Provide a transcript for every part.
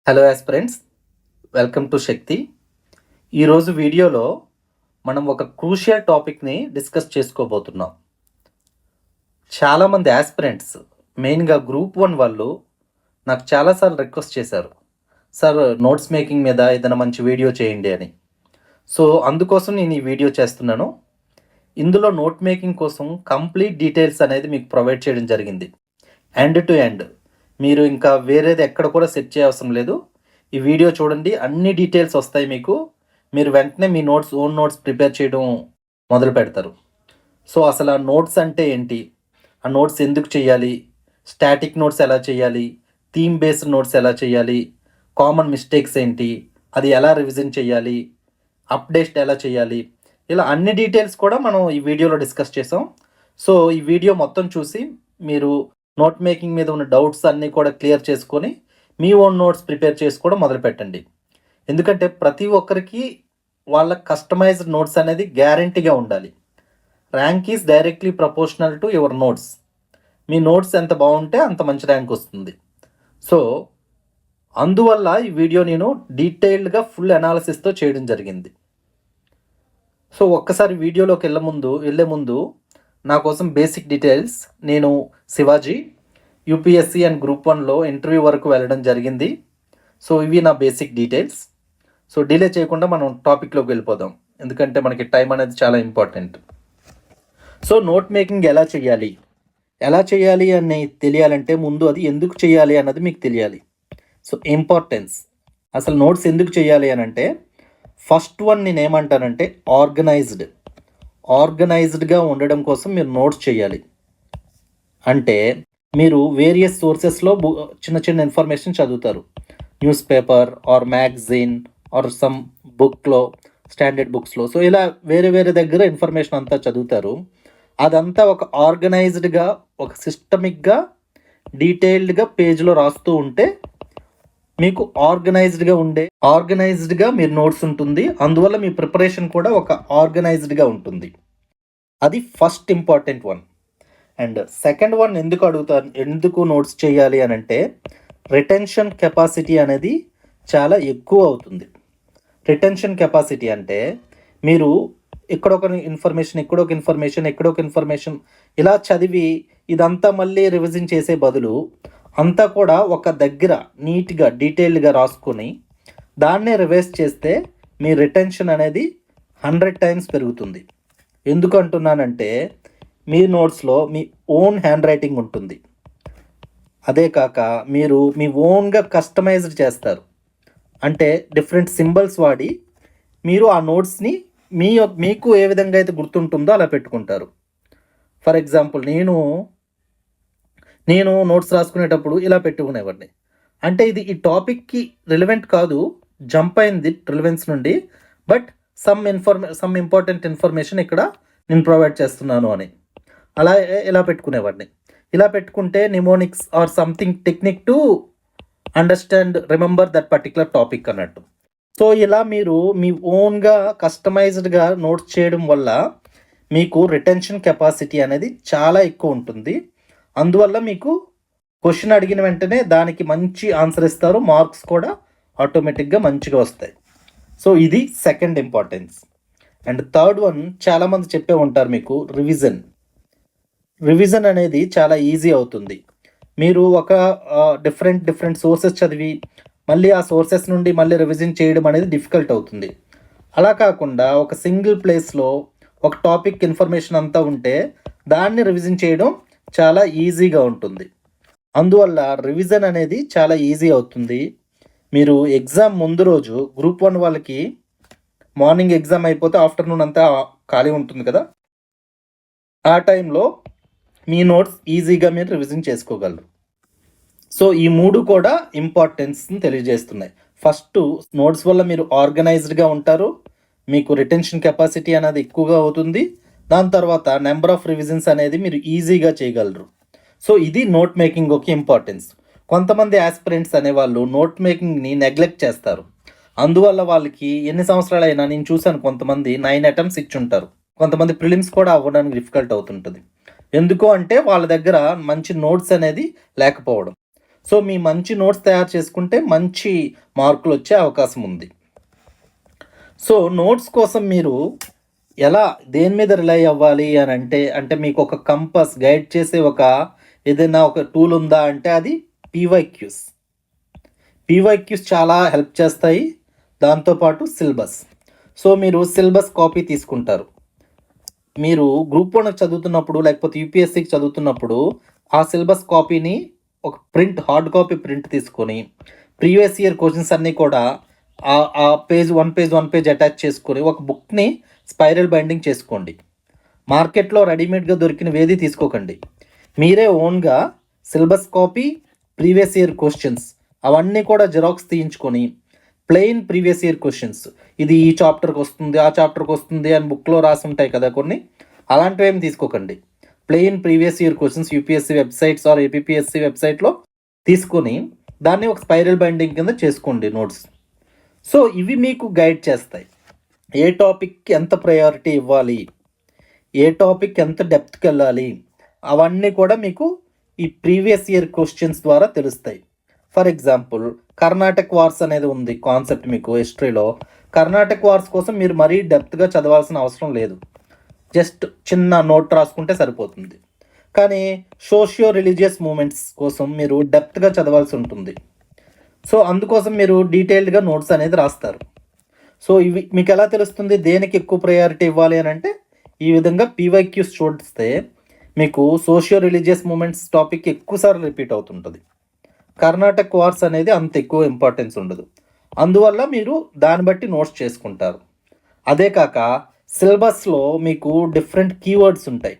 Hello aspirants, welcome to శక్తి. ఈరోజు వీడియోలో మనం ఒక క్రూషియల్ టాపిక్ని డిస్కస్ చేసుకోబోతున్నాం. చాలామంది ఆస్పిరెంట్స్ మెయిన్గా గ్రూప్ 1 వాళ్ళు నాకు చాలాసార్లు రిక్వెస్ట్ చేశారు, సార్ నోట్స్ మేకింగ్ మీద ఏదైనా మంచి వీడియో చేయండి అని. సో అందుకోసం నేను ఈ వీడియో చేస్తున్నాను. ఇందులో నోట్ మేకింగ్ కోసం కంప్లీట్ డీటెయిల్స్ అనేది మీకు ప్రొవైడ్ చేయడం జరిగింది. ఎండ్ టు ఎండ్ మీరు ఇంకా వేరేది ఎక్కడ కూడా సెట్ చేయవసరం లేదు. ఈ వీడియో చూడండి, అన్ని డీటెయిల్స్ వస్తాయి మీకు. మీరు వెంటనే మీ ఓన్ నోట్స్ ప్రిపేర్ చేయడం మొదలు పెడతారు. సో అసలు ఆ నోట్స్ అంటే ఏంటి, ఆ నోట్స్ ఎందుకు చేయాలి, స్టాటిక్ నోట్స్ ఎలా చేయాలి, థీమ్ బేస్డ్ నోట్స్ ఎలా చేయాలి, కామన్ మిస్టేక్స్ ఏంటి, అది ఎలా రివిజన్ చేయాలి, అప్డేట్ ఎలా చేయాలి, ఇలా అన్ని డీటెయిల్స్ కూడా మనం ఈ వీడియోలో డిస్కస్ చేసాం. సో ఈ వీడియో మొత్తం చూసి మీరు నోట్ మేకింగ్ మీద ఉన్న డౌట్స్ అన్నీ కూడా క్లియర్ చేసుకొని మీ ఓన్ నోట్స్ ప్రిపేర్ చేసుకోవడం మొదలుపెట్టండి. ఎందుకంటే ప్రతి ఒక్కరికి వాళ్ళ కస్టమైజ్డ్ నోట్స్ అనేది గ్యారంటీగా ఉండాలి. Rank is directly proportional to your notes. Me notes ఎంత బాగుంటే అంత మంచి ర్యాంక్ వస్తుంది. సో అందువల్ల ఈ వీడియో నేను డీటెయిల్డ్గా ఫుల్ అనాలిసిస్తో చేయడం జరిగింది. సో ఒక్కసారి వీడియోలోకి వెళ్ళే ముందు నా కోసం బేసిక్ డీటెయిల్స్. నేను శివాజీ, యూపీఎస్సీ అండ్ గ్రూప్ 1లో ఇంటర్వ్యూ వరకు వెళ్ళడం జరిగింది. సో ఇవి నా బేసిక్ డీటెయిల్స్. సో డిలే చేయకుండా మనం టాపిక్లోకి వెళ్ళిపోదాం, ఎందుకంటే మనకి టైం అనేది చాలా ఇంపార్టెంట్. సో నోట్ మేకింగ్ ఎలా చేయాలి అని తెలియాలంటే ముందు అది ఎందుకు చేయాలి అన్నది మీకు తెలియాలి. సో ఇంపార్టెన్స్, అసలు నోట్స్ ఎందుకు చేయాలి అని అంటే, ఫస్ట్ వన్ నేను ఏమంటానంటే ఆర్గనైజ్డ్గా ఉండడం కోసం మీరు నోట్స్ చేయాలి. అంటే మీరు వేరియస్ సోర్సెస్లో చిన్న ఇన్ఫర్మేషన్ చదువుతారు. News paper or magazine or some బుక్లో, స్టాండర్డ్ బుక్స్లో. సో ఇలా వేరే దగ్గర ఇన్ఫర్మేషన్ అంతా చదువుతారు. అదంతా ఒక ఆర్గనైజ్డ్గా, ఒక సిస్టమిక్గా, డీటెయిల్డ్గా పేజ్లో రాస్తూ ఉంటే మీకు ఆర్గనైజ్డ్గా మీరు నోట్స్ ఉంటుంది. అందువల్ల మీ ప్రిపరేషన్ కూడా ఒక ఆర్గనైజ్డ్గా ఉంటుంది. అది first important one. And second one ఎందుకు నోట్స్ చేయాలి అని అంటే, రిటెన్షన్ కెపాసిటీ అనేది చాలా ఎక్కువ అవుతుంది. రిటెన్షన్ కెపాసిటీ అంటే మీరు ఎక్కడొక ఇన్ఫర్మేషన్ ఇలా చదివి ఇదంతా మళ్ళీ రివిజన్ చేసే బదులు అంతా కూడా ఒక దగ్గర నీట్గా డీటెయిల్డ్గా రాసుకొని దాన్నే రివైజ్ చేస్తే మీ రిటెన్షన్ అనేది 100 times పెరుగుతుంది. ఎందుకు అంటున్నానంటే, మీ నోట్స్లో మీ ఓన్ హ్యాండ్ రైటింగ్ ఉంటుంది. అదే కాక మీరు మీ ఓన్గా కస్టమైజ్డ్ చేస్తారు. అంటే డిఫరెంట్ సింబల్స్ వాడి మీరు ఆ నోట్స్ని మీకు ఏ విధంగా అయితే గుర్తుంటుందో అలా పెట్టుకుంటారు. ఫర్ ఎగ్జాంపుల్ నేను నోట్స్ రాసుకునేటప్పుడు ఇలా పెట్టుకునేవాడిని. అంటే ఇది ఈ టాపిక్కి రిలవెంట్ కాదు, జంప్ అయింది రిలవెన్స్ నుండి, బట్ సమ్ ఇంపార్టెంట్ ఇన్ఫర్మేషన్ ఇక్కడ నేను ప్రొవైడ్ చేస్తున్నాను అని అలా ఇలా పెట్టుకునేవాడిని. ఇలా పెట్టుకుంటే mnemonics or something technique to understand, remember that particular topic అన్నట్టు. సో ఇలా మీరు మీ ఓన్గా కస్టమైజ్డ్గా నోట్స్ చేయడం వల్ల మీకు రిటెన్షన్ కెపాసిటీ అనేది చాలా ఎక్కువ ఉంటుంది. అందువల్ల మీకు క్వశ్చన్ అడిగిన వెంటనే దానికి మంచి ఆన్సర్ ఇస్తారు, మార్క్స్ కూడా ఆటోమేటిక్గా మంచిగా వస్తాయి. సో ఇది second importance. And third one, చాలామంది చెప్పే ఉంటారు మీకు రివిజన్ అనేది చాలా ఈజీ అవుతుంది. మీరు ఒక డిఫరెంట్ సోర్సెస్ చదివి మళ్ళీ ఆ సోర్సెస్ నుండి మళ్ళీ రివిజన్ చేయడం అనేది డిఫికల్ట్ అవుతుంది. అలా కాకుండా ఒక సింగిల్ ప్లేస్లో ఒక టాపిక్ ఇన్ఫర్మేషన్ అంతా ఉంటే దాన్ని రివిజన్ చేయడం చాలా ఈజీగా ఉంటుంది. అందువల్ల రివిజన్ అనేది చాలా ఈజీ అవుతుంది. మీరు ఎగ్జామ్ ముందు రోజు గ్రూప్ 1 వాళ్ళకి మార్నింగ్ ఎగ్జామ్ అయిపోతే ఆఫ్టర్నూన్ అంతా ఖాళీ ఉంటుంది కదా, ఆ టైంలో మీ నోట్స్ ఈజీగా మీరు రివిజన్ చేసుకోగలరు. సో ఈ మూడు కూడా ఇంపార్టెన్స్ని తెలియజేస్తున్నాయి. ఫస్ట్, నోట్స్ వల్ల మీరు ఆర్గనైజ్డ్గా ఉంటారు, మీకు రిటెన్షన్ కెపాసిటీ అనేది ఎక్కువగా అవుతుంది. దాని తర్వాత నెంబర్ ఆఫ్ రివిజన్స్ అనేది మీరు ఈజీగా చేయగలరు. సో ఇది నోట్ మేకింగ్ ఒక ఇంపార్టెన్స్. కొంతమంది ఆస్పిరెంట్స్ అనేవాళ్ళు నోట్ మేకింగ్ని నెగ్లెక్ట్ చేస్తారు. అందువల్ల వాళ్ళకి ఎన్ని సంవత్సరాలైనా, నేను చూశాను కొంతమంది 9 attempts ఇచ్చుంటారు, కొంతమంది ప్రిలిమ్స్ కూడా అవ్వడానికి డిఫికల్ట్ అవుతుంటుంది. ఎందుకు అంటే వాళ్ళ దగ్గర మంచి నోట్స్ అనేది లేకపోవడం. సో మీ మంచి నోట్స్ తయారు చేసుకుంటే మంచి మార్కులు వచ్చే అవకాశం ఉంది. సో నోట్స్ కోసం మీరు ఎలా దేని మీద రిలై అవ్వాలి అని అంటే మీకు ఒక కంపస్ గైడ్ చేసే ఏదైనా ఒక టూల్ ఉందా అంటే అది పీవైక్యూస్ చాలా హెల్ప్ చేస్తాయి. దాంతోపాటు సిలబస్. సో మీరు సిలబస్ కాపీ తీసుకుంటారు. మీరు గ్రూప్ 1 చదువుతున్నప్పుడు లేకపోతే యూపీఎస్సీకి చదువుతున్నప్పుడు ఆ సిలబస్ కాపీని ఒక హార్డ్ కాపీ ప్రింట్ తీసుకొని ప్రీవియస్ ఇయర్ క్వశ్చన్స్ అన్నీ కూడా ఆ పేజ్ వన్ పేజ్ అటాచ్ చేసుకొని ఒక బుక్ని స్పైరల్ బైండింగ్ చేసుకోండి. మార్కెట్లో రెడీమేడ్గా దొరికినవి ఏది తీసుకోకండి. మీరే ఓన్గా syllabus copy, previous year questions అవన్నీ కూడా జిరాక్స్ తీయించుకొని ప్లెయిన్ ప్రీవియస్ ఇయర్ క్వశ్చన్స్, ఇది ఈ చాప్టర్కి వస్తుంది, ఆ చాప్టర్కి వస్తుంది అని బుక్లో రాసి ఉంటాయి కదా కొన్ని, అలాంటివి ఏమి తీసుకోకండి. Plain previous year questions UPSC websites or APSC వెబ్సైట్లో తీసుకొని దాన్ని ఒక స్పైరల్ బైండింగ్ కింద చేసుకోండి నోట్స్. సో ఇవి మీకు గైడ్ చేస్తాయి. ఏ టాపిక్కి ఎంత ప్రయారిటీ ఇవ్వాలి, ఏ టాపిక్ ఎంత డెప్త్కి వెళ్ళాలి, అవన్నీ కూడా మీకు ఈ ప్రీవియస్ ఇయర్ క్వశ్చన్స్ ద్వారా తెలుస్తాయి. ఫర్ ఎగ్జాంపుల్ కర్ణాటక వార్స్ అనేది ఉంది కాన్సెప్ట్ మీకు హిస్టరీలో. కర్ణాటక వార్స్ కోసం మీరు మరీ డెప్త్గా చదవాల్సిన అవసరం లేదు, జస్ట్ చిన్న నోట్ రాసుకుంటే సరిపోతుంది. కానీ సోషియో రిలీజియస్ మూమెంట్స్ కోసం మీరు డెప్త్గా చదవాల్సి ఉంటుంది. సో అందుకోసం మీరు డీటెయిల్డ్గా నోట్స్ అనేది రాస్తారు. సో ఇవి మీకు ఎలా తెలుస్తుంది దేనికి ఎక్కువ ప్రయారిటీ ఇవ్వాలి అని అంటే ఈ విధంగా పీవైక్యూస్ చూస్తే మీకు సోషియో రిలీజియస్ మూమెంట్స్ టాపిక్ ఎక్కువసార్లు రిపీట్ అవుతుంటుంది. కర్ణాటక వార్స్ అనేది అంత ఎక్కువ ఇంపార్టెన్స్ ఉండదు. అందువల్ల మీరు దాన్ని బట్టి నోట్స్ చేసుకుంటారు. అదే కాక సిలబస్లో మీకు డిఫరెంట్ కీవర్డ్స్ ఉంటాయి,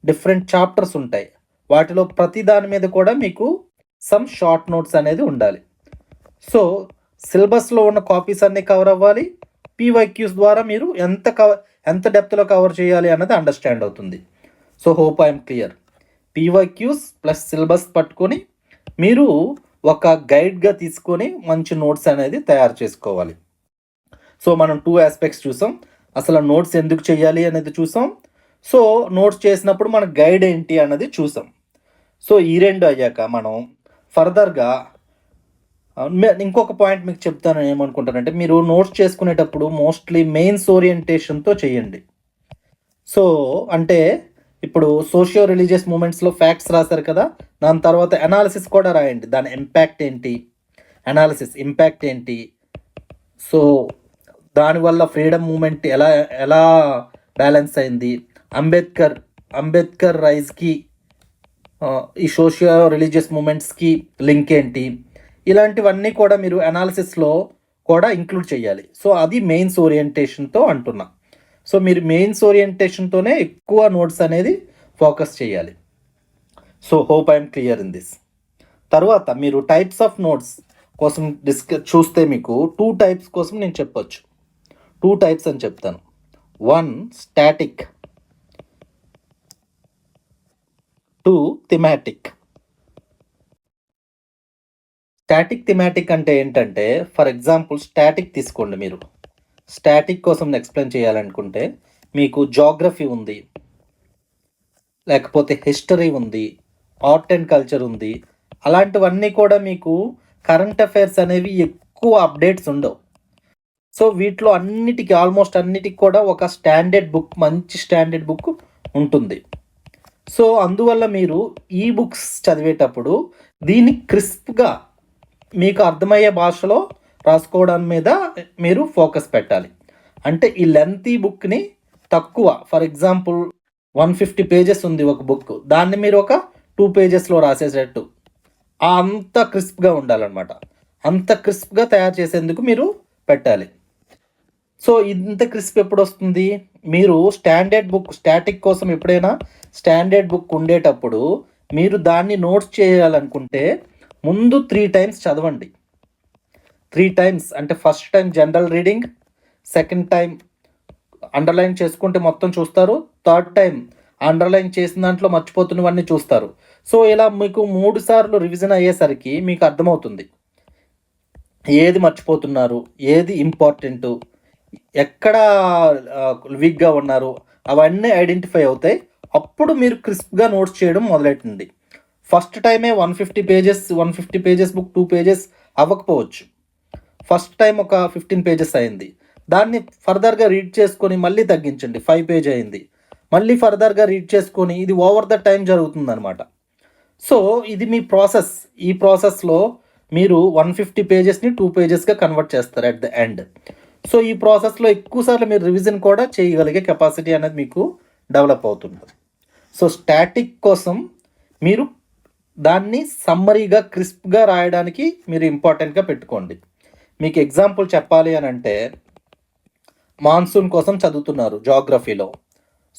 డిఫరెంట్ చాప్టర్స్ ఉంటాయి. వాటిలో ప్రతి దాని మీద కూడా మీకు సమ్ షార్ట్ నోట్స్ అనేది ఉండాలి. సో సిలబస్లో ఉన్న కాపీస్ అన్నీ కవర్ అవ్వాలి. పీవైక్యూస్ ద్వారా మీరు ఎంత డెప్త్లో కవర్ చేయాలి అన్నది అండర్స్టాండ్ అవుతుంది. So hope I'm clear. PYQs plus syllabus పట్టుకొని మీరు ఒక గైడ్గా తీసుకొని మంచి నోట్స్ అనేది తయారు చేసుకోవాలి. సో మనం 2 ఆస్పెక్ట్స్ చూసాం. అసలు నోట్స్ ఎందుకు చేయాలి అనేది చూసాం. సో నోట్స్ చేసినప్పుడు మన గైడ్ ఏంటి అన్నది చూసాం. సో ఈ రెండు అయ్యాక మనం ఫర్దర్గా ఇంకొక పాయింట్ మీకు చెప్తాను. ఏమనుకుంటానంటే మీరు నోట్స్ చేసుకునేటప్పుడు మోస్ట్లీ మెయిన్స్ ఓరియంటేషన్తో చేయండి. సో అంటే ఇప్పుడు సోషియో రిలీజియస్ మూమెంట్స్లో ఫ్యాక్ట్స్ రాశారు కదా, దాని తర్వాత అనాలిసిస్ కూడా రాయండి. దాని ఇంపాక్ట్ ఏంటి, సో దానివల్ల ఫ్రీడమ్ మూమెంట్ ఎలా బ్యాలెన్స్ అయింది, అంబేద్కర్ రైజ్కి ఈ సోషియో రిలీజియస్ మూమెంట్స్కి లింక్ ఏంటి, ఇలాంటివన్నీ కూడా మీరు అనాలిసిస్లో కూడా ఇంక్లూడ్ చేయాలి. సో అది మెయిన్స్ ఓరియంటేషన్తో అంటున్నా. సో మీరు మెయిన్స్ ఓరియంటేషన్తోనే ఎక్కువ నోట్స్ అనేది ఫోకస్ చేయాలి. So hope I'm clear in this. తర్వాత మీరు టైప్స్ ఆఫ్ నోట్స్ కోసం చూస్తే మీకు 2 టైప్స్ కోసం నేను చెప్పొచ్చు. 2 టైప్స్ అని చెప్తాను. 1 స్టాటిక్, 2 థిమాటిక్. థిమాటిక్ అంటే ఏంటంటే ఫర్ ఎగ్జాంపుల్ స్టాటిక్ తీసుకోండి. మీరు స్టాటిక్ కోసం ఎక్స్ప్లెయిన్ చేయాలనుకుంటే మీకు జాగ్రఫీ ఉంది, లేకపోతే హిస్టరీ ఉంది, ఆర్ట్ అండ్ కల్చర్ ఉంది. అలాంటివన్నీ కూడా మీకు కరెంట్ అఫైర్స్ అనేవి ఎక్కువ అప్డేట్స్ ఉండవు. సో వీటిలో ఆల్మోస్ట్ అన్నిటికీ కూడా ఒక మంచి స్టాండర్డ్ బుక్ ఉంటుంది. సో అందువల్ల మీరు ఈ బుక్స్ చదివేటప్పుడు దీన్ని క్రిస్ప్గా మీకు అర్థమయ్యే భాషలో రాసుకోవడం మీద మీరు ఫోకస్ పెట్టాలి. అంటే ఈ లెంతీ బుక్ని తక్కువ, ఫర్ ఎగ్జాంపుల్ 150 పేజెస్ ఉంది ఒక బుక్, దాన్ని మీరు ఒక 2 పేజెస్లో రాసేసేట్టు అంత క్రిస్ప్గా ఉండాలన్నమాట. అంత క్రిస్ప్గా తయారు చేసేందుకు మీరు పెట్టాలి. సో ఇంత క్రిస్ప్ ఎప్పుడు వస్తుంది? మీరు స్టాటిక్ కోసం ఎప్పుడైనా స్టాండర్డ్ బుక్ ఉండేటప్పుడు మీరు దాన్ని నోట్స్ చేయాలనుకుంటే ముందు 3 టైమ్స్ చదవండి. 3 టైమ్స్ అంటే first time general reading, second time underline చేసుకుంటే మొత్తం చూస్తారు, థర్డ్ టైం అండర్లైన్ చేసిన దాంట్లో మర్చిపోతున్నవన్నీ చూస్తారు. సో ఇలా మీకు 3 సార్లు రివిజన్ అయ్యేసరికి మీకు అర్థమవుతుంది ఏది మర్చిపోతున్నారు, ఏది ఇంపార్టెంటు, ఎక్కడ వీక్గా ఉన్నారు, అవన్నీ ఐడెంటిఫై అవుతాయి. అప్పుడు మీరు క్రిస్ప్గా నోట్స్ చేయడం మొదలెట్టండి. ఫస్ట్ టైమే 150 పేజెస్ బుక్ 2 పేజెస్ అవ్వకపోవచ్చు. ఫస్ట్ టైం ఒక 15 పేజెస్ అయింది. దాన్ని ఫర్దర్గా రీడ్ చేసుకొని మళ్ళీ తగ్గించండి, 5 పేజ్ అయింది. మళ్ళీ ఫర్దర్గా రీడ్ చేసుకొని ఇది ఓవర్ ద టైం జరుగుతుందనమాట. సో ఇది మీ ప్రాసెస్. ఈ ప్రాసెస్లో మీరు 150 పేజెస్ని 2 పేజెస్గా కన్వర్ట్ చేస్తారు అట్ ద ఎండ్. సో ఈ ప్రాసెస్లో ఎక్కువసార్లు మీరు రివిజన్ కూడా చేయగలిగే కెపాసిటీ అనేది మీకు డెవలప్ అవుతుంది. సో స్టాటిక్ కోసం మీరు దాన్ని సమ్మరీగా క్రిస్ప్గా రాయడానికి మీరు ఇంపార్టెంట్గా పెట్టుకోండి. మీకు ఎగ్జాంపుల్ చెప్పాలి అని అంటే, మాన్సూన్ కోసం చదువుతున్నారు జాగ్రఫీలో.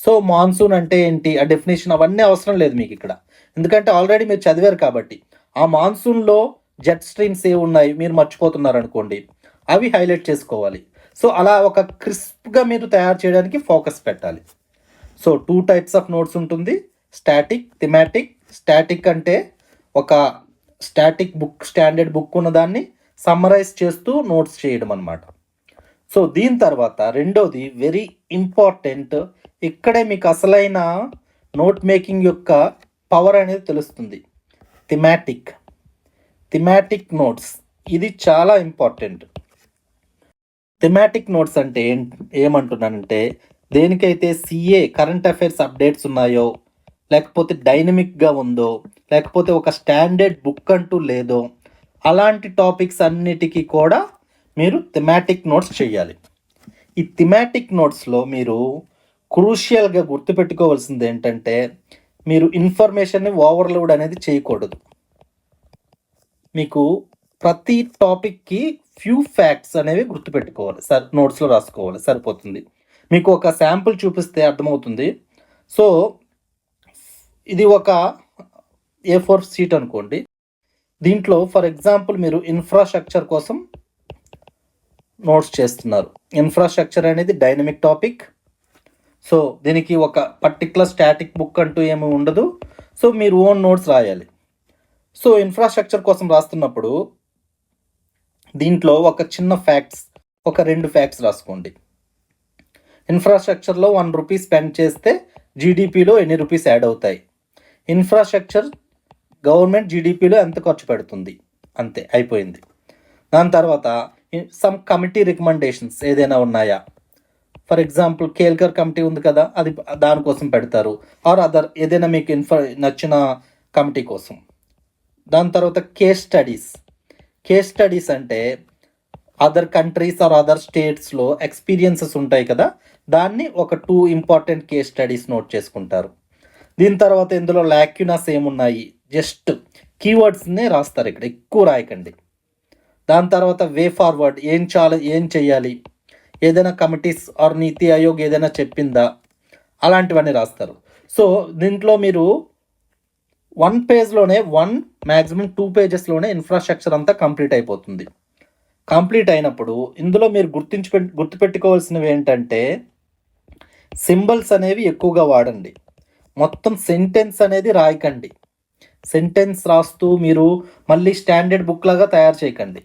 సో మాన్సూన్ అంటే ఏంటి, ఆ డెఫినేషన్ అవన్నీ అవసరం లేదు మీకు ఇక్కడ, ఎందుకంటే ఆల్రెడీ మీరు చదివారు కాబట్టి. ఆ మాన్సూన్లో జెట్ స్ట్రీమ్స్ ఏ ఉన్నాయి మీరు మర్చిపోతున్నారు అనుకోండి, అవి హైలైట్ చేసుకోవాలి. సో అలా ఒక క్రిస్ప్గా మీరు తయారు చేయడానికి ఫోకస్ పెట్టాలి. సో 2 టైప్స్ ఆఫ్ నోట్స్ ఉంటుంది, స్టాటిక్, థిమాటిక్. స్టాటిక్ అంటే ఒక స్టాటిక్ బుక్, స్టాండర్డ్ బుక్ ఉన్నదాన్ని సమ్మరైజ్ చేస్తూ నోట్స్ చేయడం అనమాట. సో దీని తర్వాత రెండోది వెరీ ఇంపార్టెంట్, ఇక్కడే మీకు అసలైన నోట్ మేకింగ్ యొక్క పవర్ అనేది తెలుస్తుంది. థిమాటిక్ నోట్స్, ఇది చాలా ఇంపార్టెంట్. థిమాటిక్ నోట్స్ అంటే ఏమంటున్నానంటే, దేనికైతే సిఏ కరెంట్ అఫైర్స్ అప్డేట్స్ ఉన్నాయో, లేకపోతే డైనమిక్గా ఉందో, లేకపోతే ఒక స్టాండర్డ్ బుక్ అంటూ లేదో, అలాంటి టాపిక్స్ అన్నిటికీ కూడా మీరు థిమాటిక్ నోట్స్ చేయాలి. ఈ థిమాటిక్ నోట్స్లో మీరు క్రూషియల్గా గుర్తుపెట్టుకోవాల్సింది ఏంటంటే, మీరు ఇన్ఫర్మేషన్ని ఓవర్లోడ్ అనేది చేయకూడదు. మీకు ప్రతి టాపిక్కి ఫ్యూ ఫ్యాక్ట్స్ అనేవి గుర్తుపెట్టుకోవాలి, నోట్స్లో రాసుకోవాలి, సరిపోతుంది. మీకు ఒక శాంపుల్ చూపిస్తే అర్థమవుతుంది. సో ఇది ఒక A4 షీట్ అనుకోండి. దీంట్లో ఫర్ ఎగ్జాంపుల్ మీరు ఇన్ఫ్రాస్ట్రక్చర్ కోసం నోట్స్ చేస్తున్నారు. ఇన్ఫ్రాస్ట్రక్చర్ అనేది డైనమిక్ టాపిక్. సో దీనికి ఒక పర్టికులర్ స్టాటిక్ బుక్ అంటూ ఏమి ఉండదు. సో మీరు ఓన్ నోట్స్ రాయాలి. సో ఇన్ఫ్రాస్ట్రక్చర్ కోసం రాస్తున్నప్పుడు దీంట్లో ఒక చిన్న ఫ్యాక్ట్స్, ఒక 2 ఫ్యాక్ట్స్ రాసుకోండి. ఇన్ఫ్రాస్ట్రక్చర్లో 1 రూపీ స్పెండ్ చేస్తే జీడిపిలో ఎన్ని రూపీస్ యాడ్ అవుతాయి, ఇన్ఫ్రాస్ట్రక్చర్ గవర్నమెంట్ జీడిపిలో ఎంత ఖర్చు పెడుతుంది, అంతే, అయిపోయింది. దాని తర్వాత సమ్ కమిటీ రికమెండేషన్స్ ఏదైనా ఉన్నాయా, ఫర్ ఎగ్జాంపుల్ కేల్కర్ కమిటీ ఉంది కదా, అది దానికోసం పెడతారు, ఆర్ అదర్ ఏదైనా మీకు నచ్చిన కమిటీ కోసం. దాని తర్వాత కేస్ స్టడీస్ అంటే అదర్ కంట్రీస్ ఆర్ అదర్ స్టేట్స్లో ఎక్స్పీరియన్సెస్ ఉంటాయి కదా, దాన్ని ఒక 2 ఇంపార్టెంట్ కేస్ స్టడీస్ నోట్ చేసుకుంటారు. దీని తర్వాత ఇందులో లాక్యునాస్ ఏమున్నాయి, జస్ట్ కీవర్డ్స్నే రాస్తారు, ఇక్కడ ఎక్కువ రాయకండి. దాని తర్వాత వే ఫార్వర్డ్, ఏం చేయాలి, ఏదైనా కమిటీస్ ఆర్ నీతి ఆయోగ్ ఏదైనా చెప్పిందా, అలాంటివన్నీ రాస్తారు. సో దీంట్లో మీరు 1 పేజ్లోనే 1 2 పేజెస్లోనే ఇన్ఫ్రాస్ట్రక్చర్ అంతా కంప్లీట్ అయిపోతుంది. కంప్లీట్ అయినప్పుడు ఇందులో మీరు గుర్తుపెట్టుకోవాల్సినవి ఏంటంటే, సింబల్స్ అనేవి ఎక్కువగా వాడండి. మొత్తం సెంటెన్స్ అనేది రాయకండి. సెంటెన్స్ రాస్తూ మీరు మళ్ళీ స్టాండర్డ్ బుక్ లాగా తయారు చేయకండి.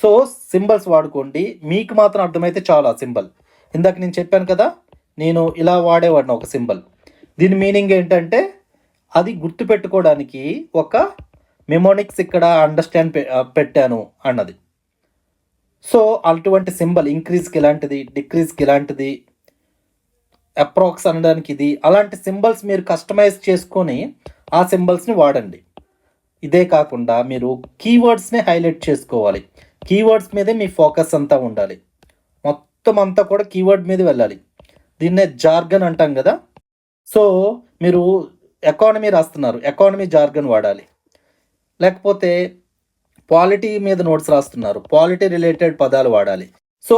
సో సింబల్స్ వాడుకోండి, మీకు మాత్రం అర్థమైతే చాలా సింబల్. ఇందాక నేను చెప్పాను కదా, నేను ఇలా వాడేవాడిని ఒక సింబల్. దీని మీనింగ్ ఏంటంటే, అది గుర్తుపెట్టుకోవడానికి ఒక మెమోనిక్స్ ఇక్కడ అండర్స్టాండ్ పెట్టాను అన్నది. సో అటువంటి సింబల్ ఇంక్రీజ్కి ఇలాంటిది, డిక్రీజ్కి ఇలాంటిది, అప్రాక్స్ అనడానికి ఇది, అలాంటి సింబల్స్ మీరు కస్టమైజ్ చేసుకొని ఆ సింబల్స్ని వాడండి. ఇదే కాకుండా మీరు కీవర్డ్స్ని హైలైట్ చేసుకోవాలి. కీవర్డ్స్ మీదే మీ ఫోకస్ అంతా ఉండాలి. మొత్తం అంతా కూడా కీవర్డ్ మీద వెళ్ళాలి. దీన్నే జార్గన్ అంటాం కదా. సో మీరు ఎకానమీ రాస్తున్నారు, ఎకానమీ జార్గన్ వాడాలి. లేకపోతే పాలిటీ మీద నోట్స్ రాస్తున్నారు, పాలిటీ రిలేటెడ్ పదాలు వాడాలి. సో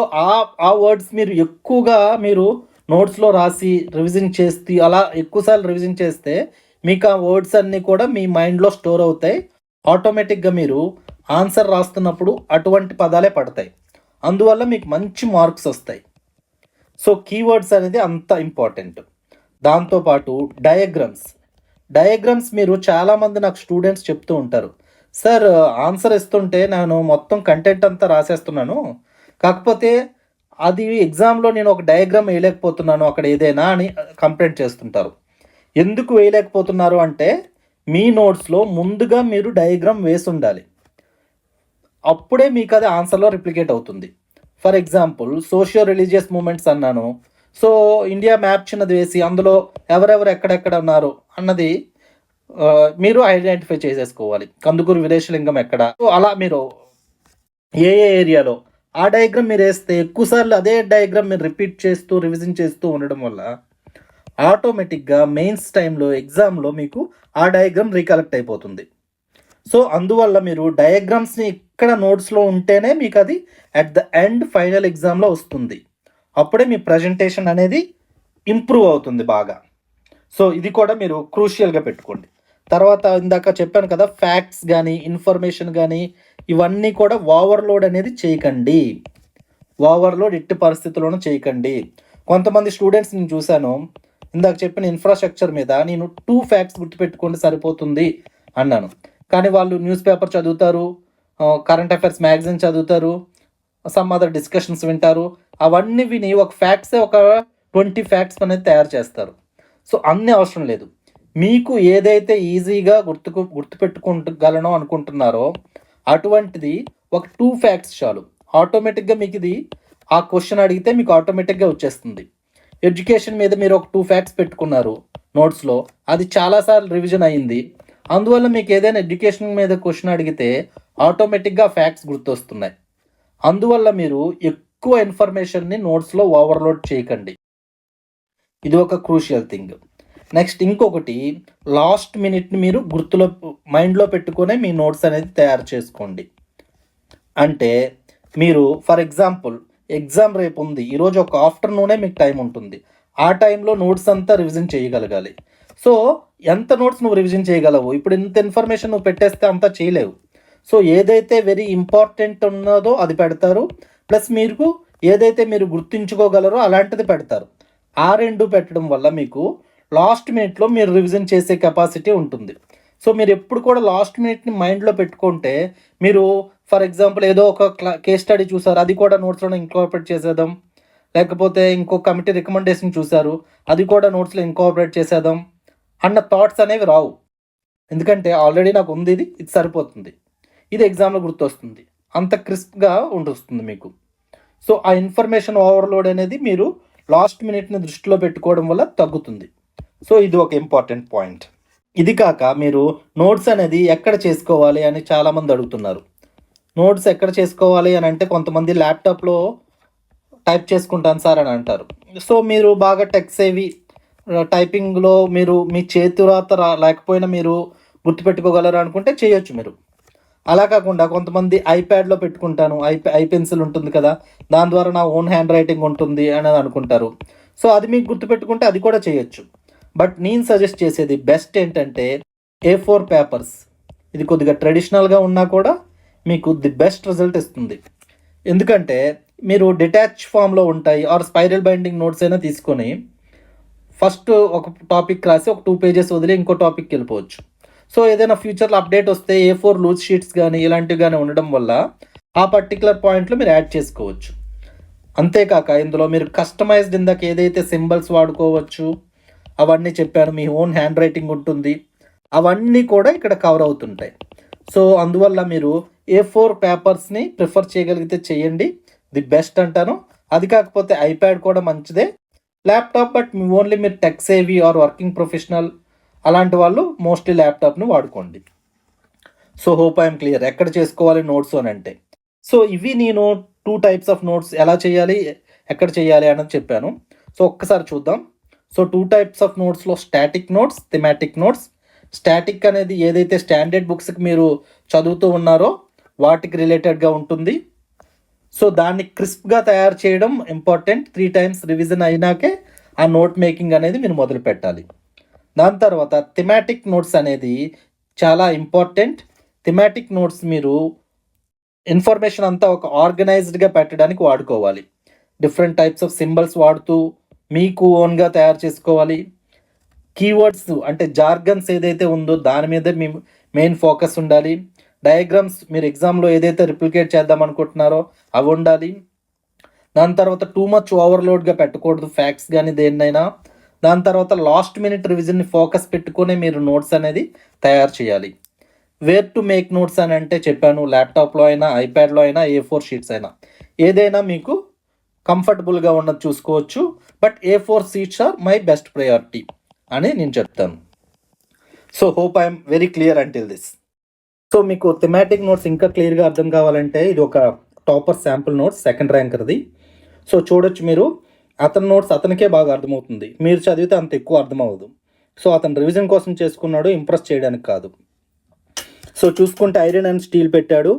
ఆ వర్డ్స్ మీరు ఎక్కువగా మీరు నోట్స్లో రాసి రివిజన్ చేస్తే, అలా ఎక్కువసార్లు రివిజన్ చేస్తే మీకు ఆ వర్డ్స్ అన్నీ కూడా మీ మైండ్లో స్టోర్ అవుతాయి. ఆటోమేటిక్గా మీరు ఆన్సర్ రాస్తున్నప్పుడు అటువంటి పదాలే పడతాయి. అందువల్ల మీకు మంచి మార్క్స్ వస్తాయి. సో కీవర్డ్స్ అనేది అంత ఇంపార్టెంట్. దాంతోపాటు డయాగ్రామ్స్ మీరు చాలామంది నాకు స్టూడెంట్స్ చెప్తూ ఉంటారు, సార్ ఆన్సర్ ఇస్తుంటే నేను మొత్తం కంటెంట్ అంతా రాసేస్తున్నాను, కాకపోతే అది ఎగ్జామ్లో నేను ఒక డయాగ్రామ్ వేయలేకపోతున్నాను అక్కడ ఏదైనా అని కంప్లైంట్ చేస్తుంటారు. ఎందుకు వేయలేకపోతున్నారు అంటే, మీ నోట్స్లో ముందుగా మీరు డయాగ్రామ్ వేసి ఉండాలి. అప్పుడే మీకు అది ఆన్సర్లో రిప్లికేట్ అవుతుంది. For example socio religious movements అన్నాను. సో ఇండియా మ్యాప్ చిన్నది వేసి అందులో ఎవరెవరు ఎక్కడెక్కడ ఉన్నారు అన్నది మీరు ఐడెంటిఫై చేసేసుకోవాలి. కందుకూరు వీరేశలింగం ఎక్కడ, సో అలా మీరు ఏ ఏరియాలో ఆ డయాగ్రామ్ మీరు వేస్తే ఎక్కువసార్లు అదే డయాగ్రామ్ మీరు రిపీట్ చేస్తూ రివిజన్ చేస్తూ ఉండడం వల్ల ఆటోమేటిక్గా మెయిన్స్ టైంలో ఎగ్జామ్లో మీకు ఆ డయాగ్రామ్ రీకలెక్ట్ అయిపోతుంది. సో అందువల్ల మీరు డయాగ్రామ్స్ని ఇక్కడ నోట్స్లో ఉంటేనే మీకు అది అట్ ద ఎండ్ ఫైనల్ ఎగ్జామ్లో వస్తుంది. అప్పుడే మీ ప్రజెంటేషన్ అనేది ఇంప్రూవ్ అవుతుంది బాగా. సో ఇది కూడా మీరు క్రూషియల్గా పెట్టుకోండి. తర్వాత ఇందాక చెప్పాను కదా, ఫ్యాక్ట్స్ కానీ ఇన్ఫర్మేషన్ కానీ ఇవన్నీ కూడా ఓవర్లోడ్ అనేది చేయకండి. ఓవర్లోడ్ ఎట్టి పరిస్థితుల్లోనూ చేయకండి. కొంతమంది స్టూడెంట్స్ నేను చూశాను, ఇందాక చెప్పిన ఇన్ఫ్రాస్ట్రక్చర్ మీద నేను 2 ఫ్యాక్ట్స్ గుర్తుపెట్టుకుంటే సరిపోతుంది అన్నాను. కానీ వాళ్ళు న్యూస్ పేపర్ చదువుతారు, కరెంట్ అఫైర్స్ మ్యాగజైన్ చదువుతారు, సమ్ అదర్ డిస్కషన్స్ వింటారు. అవన్నీ విని ఒక 20 ఫ్యాక్ట్స్ అనేది తయారు చేస్తారు. సో అన్నీ అవసరం లేదు. మీకు ఏదైతే ఈజీగా గుర్తుపెట్టుకోగలను అనుకుంటున్నారో అటువంటిది ఒక 2 ఫ్యాక్ట్స్ చాలు. ఆటోమేటిక్గా మీకు ఇది ఆ క్వశ్చన్ అడిగితే మీకు ఆటోమేటిక్గా వచ్చేస్తుంది. ఎడ్యుకేషన్ మీద మీరు ఒక 2 ఫ్యాక్ట్స్ పెట్టుకున్నారు నోట్స్లో, అది చాలాసార్లు రివిజన్ అయ్యింది. అందువల్ల మీకు ఏదైనా ఎడ్యుకేషన్ మీద క్వశ్చన్ అడిగితే ఆటోమేటిక్గా ఫ్యాక్ట్స్ గుర్తొస్తున్నాయి. అందువల్ల మీరు ఎక్కువ ఇన్ఫర్మేషన్ని నోట్స్లో ఓవర్లోడ్ చేయకండి. ఇది ఒక క్రూషియల్ థింగ్. నెక్స్ట్ ఇంకొకటి, లాస్ట్ మినిట్ని మీరు మైండ్లో పెట్టుకునే మీ నోట్స్ అనేది తయారు చేసుకోండి. అంటే మీరు ఫర్ ఎగ్జాంపుల్ ఎగ్జామ్ రేపు ఉంది, ఈరోజు ఒక ఆఫ్టర్నూనే మీకు టైం ఉంటుంది. ఆ టైంలో నోట్స్ అంతా రివిజన్ చేయగలగాలి. సో ఎంత నోట్స్ నువ్వు రివిజన్ చేయగలవు? ఇప్పుడు ఇంత ఇన్ఫర్మేషన్ నువ్వు పెట్టేస్తే అంతా చేయలేవు. సో ఏదైతే వెరీ ఇంపార్టెంట్ ఉన్నదో అది పెడతారు, ప్లస్ మీరు ఏదైతే మీరు గుర్తుంచుకోగలరో అలాంటిది పెడతారు. ఆ 2 పెట్టడం వల్ల మీకు లాస్ట్ మినిట్లో మీరు రివిజన్ చేసే కెపాసిటీ ఉంటుంది. సో మీరు ఎప్పుడు కూడా లాస్ట్ మినిట్ని మైండ్లో పెట్టుకుంటే, మీరు ఫర్ ఎగ్జాంపుల్ ఏదో ఒక కేస్ స్టడీ చూసారు, అది కూడా నోట్స్లో ఇంకార్పొరేట్ చేసేద్దాం, లేకపోతే ఇంకో కమిటీ రికమెండేషన్ చూసారు, అది కూడా నోట్స్లో ఇంకార్పొరేట్ చేసేద్దాం అన్న థాట్స్ అనేవి రావు. ఎందుకంటే ఆల్రెడీ నాకు ఉంది, ఇది సరిపోతుంది, ఇది ఎగ్జామ్లో గుర్తొస్తుంది, అంత క్రిస్ప్గా ఉంటుంది మీకు. సో ఆ ఇన్ఫర్మేషన్ ఓవర్లోడ్ అనేది మీరు లాస్ట్ మినిట్ని దృష్టిలో పెట్టుకోవడం వల్ల తగ్గుతుంది. సో ఇది ఒక ఇంపార్టెంట్ పాయింట్. ఇది కాక మీరు నోట్స్ అనేది ఎక్కడ చేసుకోవాలి అని చాలామంది అడుగుతున్నారు. నోట్స్ ఎక్కడ చేసుకోవాలి అని అంటే కొంతమంది ల్యాప్టాప్లో టైప్ చేసుకుంటాను సార్ అని అంటారు. సో మీరు బాగా టెక్స్ ఏవి టైపింగ్లో మీరు మీ చేతిరాత లేకపోయినా మీరు గుర్తుపెట్టుకోగలరు అనుకుంటే చేయొచ్చు మీరు. అలా కాకుండా కొంతమంది ఐప్యాడ్లో పెట్టుకుంటాను, ఐ పెన్సిల్ ఉంటుంది కదా, దాని ద్వారా నా ఓన్ హ్యాండ్ రైటింగ్ ఉంటుంది అని అనుకుంటారు. సో అది మీకు గుర్తుపెట్టుకుంటే అది కూడా చేయొచ్చు. బట్ నేను సజెస్ట్ చేసేది బెస్ట్ ఏంటంటే A4 పేపర్స్. ఇది కొద్దిగా ట్రెడిషనల్గా ఉన్నా కూడా మీకు ది బెస్ట్ రిజల్ట్ ఇస్తుంది. ఎందుకంటే మీరు డిటాచ్ ఫామ్లో ఉంటాయి, ఆర్ స్పైరల్ బైండింగ్ నోట్స్ అయినా తీసుకొని ఫస్ట్ ఒక టాపిక్ రాసి ఒక 2 పేజెస్ వదిలి ఇంకో టాపిక్కి వెళ్ళిపోవచ్చు. సో ఏదైనా ఫ్యూచర్లో అప్డేట్ వస్తే A4 లూజ్ షీట్స్ కానీ ఇలాంటివి కానీ ఉండడం వల్ల ఆ పర్టికులర్ పాయింట్లో మీరు యాడ్ చేసుకోవచ్చు. అంతేకాక ఇందులో మీరు కస్టమైజ్డ్ ఇందాక ఏదైతే సింబల్స్ వాడుకోవచ్చు అవన్నీ చెప్పాను, మీ ఓన్ హ్యాండ్ రైటింగ్ ఉంటుంది, అవన్నీ కూడా ఇక్కడ కవర్ అవుతుంటాయి. సో అందువల్ల మీరు A4 పేపర్స్ని ప్రిఫర్ చేయగలిగితే చేయండి, ది బెస్ట్ అంటాను. అది కాకపోతే ఐప్యాడ్ కూడా మంచిదే, ల్యాప్టాప్ బట్ ఓన్లీ మీరు tech savvy or working professional అలాంటి వాళ్ళు మోస్ట్లీ ల్యాప్టాప్ని వాడుకోండి. సో హోప్ ఐఎమ్ క్లియర్ ఎక్కడ చేసుకోవాలి నోట్స్ అని అంటే. సో ఇవి నేను 2 టైప్స్ ఆఫ్ నోట్స్ ఎలా చేయాలి, ఎక్కడ చేయాలి అన్నది చెప్పాను. సో ఒక్కసారి చూద్దాం. సో 2 టైప్స్ ఆఫ్ నోట్స్లో static notes, thematic notes. Static అనేది ఏదైతే స్టాండర్డ్ బుక్స్కి మీరు చదువుతూ ఉన్నారో వాటికి రిలేటెడ్గా ఉంటుంది. సో దాన్ని క్రిస్ప్గా తయారు చేయడం ఇంపార్టెంట్. 3 టైమ్స్ రివిజన్ అయినాకే ఆ నోట్ మేకింగ్ అనేది మీరు మొదలు పెట్టాలి. దాని తర్వాత థెమాటిక్ నోట్స్ అనేది చాలా ఇంపార్టెంట్. థెమాటిక్ నోట్స్ మీరు ఇన్ఫర్మేషన్ అంతా ఒక ఆర్గనైజ్డ్గా పెట్టడానికి వాడుకోవాలి. డిఫరెంట్ టైప్స్ ఆఫ్ సింబల్స్ వాడుతూ మీకు ఓన్గా తయారు చేసుకోవాలి. కీవర్డ్స్ అంటే జార్గన్స్ ఏదైతే ఉందో దాని మీద మీ మెయిన్ ఫోకస్ ఉండాలి. డయాగ్రామ్స్ మీరు ఎగ్జామ్లో ఏదైతే రిప్లికేట్ చేద్దాం అనుకుంటున్నారో అవి ఉండాలి. దాని తర్వాత టూ మచ్ ఓవర్లోడ్గా పెట్టకూడదు ఫ్యాక్ట్స్ కానీ దేన్నైనా. దాని తర్వాత లాస్ట్ మినిట్ రివిజన్ని ఫోకస్ పెట్టుకునే మీరు నోట్స్ అనేది తయారు చేయాలి. వేర్ టు మేక్ నోట్స్ అని అంటే చెప్పాను, ల్యాప్టాప్లో అయినా ఐప్యాడ్లో అయినా A4 షీట్స్ అయినా ఏదైనా మీకు కంఫర్టబుల్గా ఉన్నది చూసుకోవచ్చు. But A4 sheets are my best priority అని నేను చెప్తాను. So hope I'm very clear until this. So మీకు థెమాటిక్ నోట్స్ ఇంకా క్లియర్గా అర్థం కావాలంటే ఇది ఒక టాపర్ శాంపుల్ నోట్స్, సెకండ్ ర్యాంకర్ది. సో చూడొచ్చు మీరు, అతని నోట్స్ అతనికే బాగా అర్థమవుతుంది, మీరు చదివితే అంత ఎక్కువ అర్థమవ్వదు. సో అతను రివిజన్ కోసం చేసుకున్నాడు, ఇంప్రెస్ చేయడానికి కాదు. సో చూసుకుంటే ఐరన్ అండ్ స్టీల్ పెట్టాడు,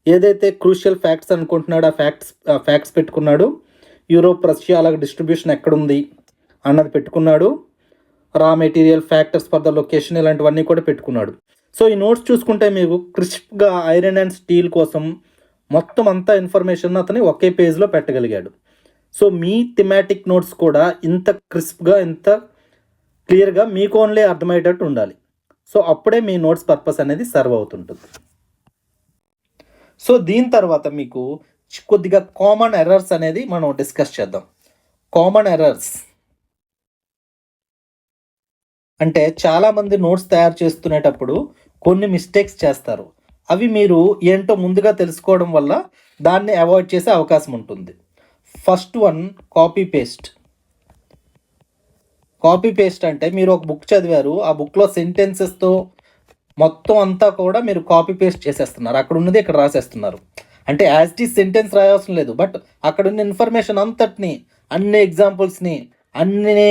ఏదైతే క్రూషియల్ ఫ్యాక్ట్స్ అనుకుంటున్నాడో ఆ ఫ్యాక్ట్స్ పెట్టుకున్నాడు. యూరోప్, రష్యా అలాగే డిస్ట్రిబ్యూషన్ ఎక్కడుంది అన్నది పెట్టుకున్నాడు. Raw material, factors for the location ఇలాంటివన్నీ కూడా పెట్టుకున్నాడు. సో ఈ నోట్స్ చూసుకుంటే మీకు క్రిస్ప్గా ఐరన్ అండ్ స్టీల్ కోసం మొత్తం అంతా ఇన్ఫర్మేషన్ అతని ఒకే పేజ్లో పెట్టగలిగాడు. సో మీ థెమాటిక్ నోట్స్ కూడా ఇంత క్రిస్ప్గా, ఇంత క్లియర్గా మీకు ఓన్లీ అర్థమయ్యేటట్టు ఉండాలి. సో అప్పుడే మీ నోట్స్ పర్పస్ అనేది సర్వ్ అవుతుంటుంది. సో దీని తర్వాత మీకు కొద్దిగా కామన్ ఎర్రర్స్ అనేది మనం డిస్కస్ చేద్దాం. కామన్ ఎర్రర్స్ అంటే చాలామంది నోట్స్ తయారు చేస్తునేటప్పుడు కొన్ని మిస్టేక్స్ చేస్తారు. అవి మీరు ఏంటో ముందుగా తెలుసుకోవడం వల్ల దాన్ని అవాయిడ్ చేసే అవకాశం ఉంటుంది. First one, copy paste. Copy paste అంటే మీరు ఒక బుక్ చదివారు, ఆ బుక్లో సెంటెన్సెస్తో మొత్తం అంతా కూడా మీరు కాపీ పేస్ట్ చేసేస్తున్నారు, అక్కడ ఉన్నది ఇక్కడ రాసేస్తున్నారు. అంటే యాజ్ ఇట్ ఈస్ సెంటెన్స్ రాయాల్సిన లేదు, బట్ అక్కడ ఉన్న ఇన్ఫర్మేషన్ అంతటిని, అన్ని ఎగ్జాంపుల్స్ని, అన్ని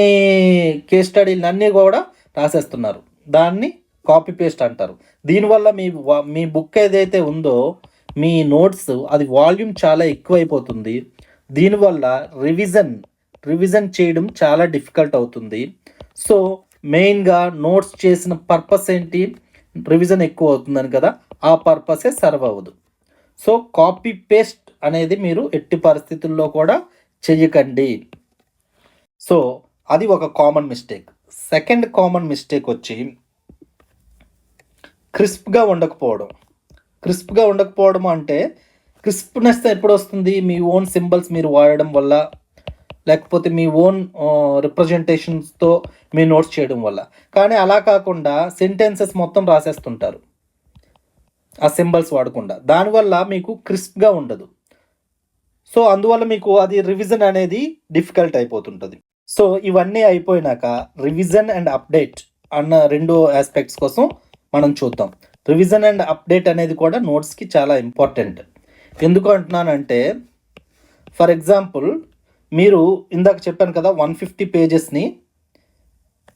కేస్ స్టడీలని అన్నీ కూడా రాసేస్తున్నారు. దాన్ని కాపీ పేస్ట్ అంటారు. దీనివల్ల మీ బుక్ ఏదైతే ఉందో మీ నోట్స్ అది వాల్యూమ్ చాలా ఎక్కువైపోతుంది. దీనివల్ల రివిజన్ చేయడం చాలా డిఫికల్ట్ అవుతుంది. సో మెయిన్గా నోట్స్ చేసిన పర్పస్ ఏంటి, రివిజన్ ఎక్కువ అవుతుందని కదా, ఆ పర్పసే సర్వ్ అవ్వదు. సో కాపీ పేస్ట్ అనేది మీరు ఎట్టి పరిస్థితుల్లో కూడా చెయ్యకండి. సో అది ఒక common mistake. Second common mistake వచ్చి క్రిస్ప్గా ఉండకపోవడం అంటే క్రిస్ప్నెస్ ఎప్పుడు వస్తుంది, మీ ఓన్ సింబల్స్ మీరు వాడడం వల్ల, లేకపోతే మీ ఓన్ రిప్రజెంటేషన్స్తో మీ నోట్స్ చేయడం వల్ల. కానీ అలా కాకుండా సెంటెన్సెస్ మొత్తం రాసేస్తుంటారు ఆ సింబల్స్ వాడకుండా, దానివల్ల మీకు క్రిస్ప్గా ఉండదు. సో అందువల్ల మీకు అది రివిజన్ అనేది డిఫికల్ట్ అయిపోతుంటుంది. సో ఇవన్నీ అయిపోయినాక రివిజన్ అండ్ అప్డేట్ అన్న రెండు ఆస్పెక్ట్స్ కోసం మనం చూద్దాం. రివిజన్ అండ్ అప్డేట్ అనేది కూడా నోట్స్కి చాలా ఇంపార్టెంట్. ఎందుకు అంటున్నానంటే, ఫర్ ఎగ్జాంపుల్ మీరు ఇందాక చెప్పాను కదా 150 పేజెస్ని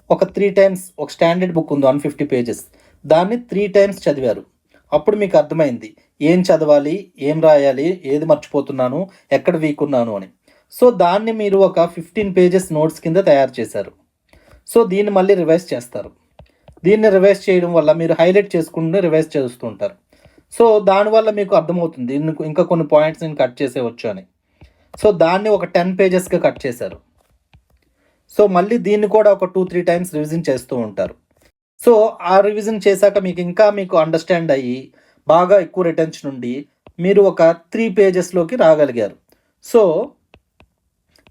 ఒక 3 టైమ్స్, ఒక స్టాండర్డ్ బుక్ ఉంది 150 పేజెస్, దాన్ని 3 టైమ్స్ చదివారు. అప్పుడు మీకు అర్థమైంది ఏం చదవాలి, ఏం రాయాలి, ఏది మర్చిపోతున్నాను, ఎక్కడ వీక్ ఉన్నాను అని. సో దాన్ని మీరు ఒక 15 పేజెస్ నోట్స్ కింద తయారు చేశారు. సో దీన్ని మళ్ళీ రివైజ్ చేస్తారు. దీన్ని రివైజ్ చేయడం వల్ల మీరు హైలైట్ చేసుకుంటూ రివైజ్ చేస్తూ ఉంటారు. సో దానివల్ల మీకు అర్థమవుతుంది ఇంకా కొన్ని పాయింట్స్ నేను కట్ చేసేవచ్చు అని. సో దాన్ని ఒక 10 పేజెస్గా కట్ చేశారు. సో మళ్ళీ దీన్ని కూడా ఒక 2-3 టైమ్స్ రివిజన్ చేస్తూ ఉంటారు. సో ఆ రివిజన్ చేశాక మీకు అండర్స్టాండ్ అయ్యి బాగా ఎక్కువ రిటెన్షన్ ఉండి మీరు ఒక 3 పేజెస్లోకి రాగలిగారు. సో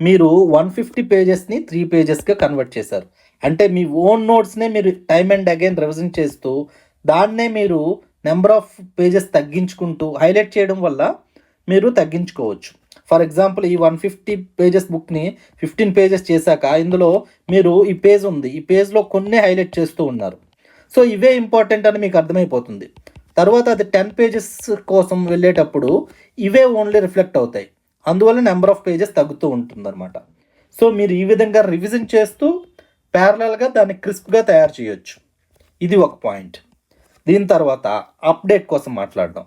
మీరు 150 పేజెస్ని 3 పేజెస్గా కన్వర్ట్ చేశారు. అంటే మీ ఓన్ నోట్స్నే మీరు టైమ్ అండ్ అగైన్ రివిజన్ చేస్తూ దాన్నే మీరు నెంబర్ ఆఫ్ పేజెస్ తగ్గించుకుంటూ హైలైట్ చేయడం వల్ల మీరు తగ్గించుకోవచ్చు. ఫర్ ఎగ్జాంపుల్ ఈ 150 పేజెస్ బుక్ని 15 పేజెస్ చేశాక ఇందులో మీరు ఈ పేజ్ ఉంది, ఈ పేజ్లో కొన్ని హైలైట్ చేస్తూ ఉన్నారు. సో ఇవే ఇంపార్టెంట్ అని మీకు అర్థమైపోతుంది. తర్వాత అది 10 పేజెస్ కోసం వెళ్ళేటప్పుడు ఇవే ఓన్లీ రిఫ్లెక్ట్ అవుతాయి. అందువల్ల నెంబర్ ఆఫ్ పేజెస్ తగ్గుతూ ఉంటుందన్నమాట. సో మీరు ఈ విధంగా రివిజన్ చేస్తూ ప్యారలల్గా దాన్ని క్రిస్ప్గా తయారు చేయొచ్చు. ఇది ఒక పాయింట్. దీని తర్వాత అప్డేట్ కోసం మాట్లాడదాం.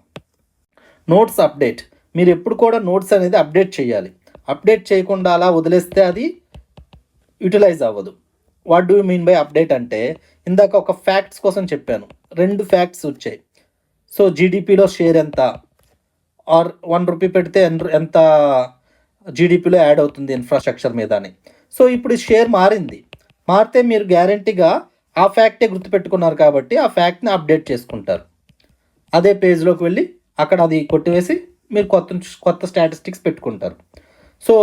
Notes update. మీరు ఎప్పుడు కూడా నోట్స్ అనేది అప్డేట్ చేయాలి. అప్డేట్ చేయకుండా అలా వదిలేస్తే అది యూటిలైజ్ అవ్వదు. What do you mean by update అంటే, ఇందాక ఒక ఫ్యాక్ట్స్ కోసం చెప్పాను, 2 ఫ్యాక్ట్స్ వచ్చాయి. సో జీడిపిలో షేర్ ఎంత, ఆర్ 1 రూపీ పెడితే ఎంత జీడిపిలో యాడ్ అవుతుంది ఇన్ఫ్రాస్ట్రక్చర్ మీద అని. సో ఇప్పుడు షేర్ మారితే మీరు గ్యారంటీగా ఆ ఫ్యాక్టే గుర్తుపెట్టుకున్నారు కాబట్టి ఆ ఫ్యాక్ట్ని అప్డేట్ చేసుకుంటారు. అదే పేజ్లోకి వెళ్ళి అక్కడ అది కొట్టివేసి మీరు కొత్త స్టాటిస్టిక్స్ పెట్టుకుంటారు. సో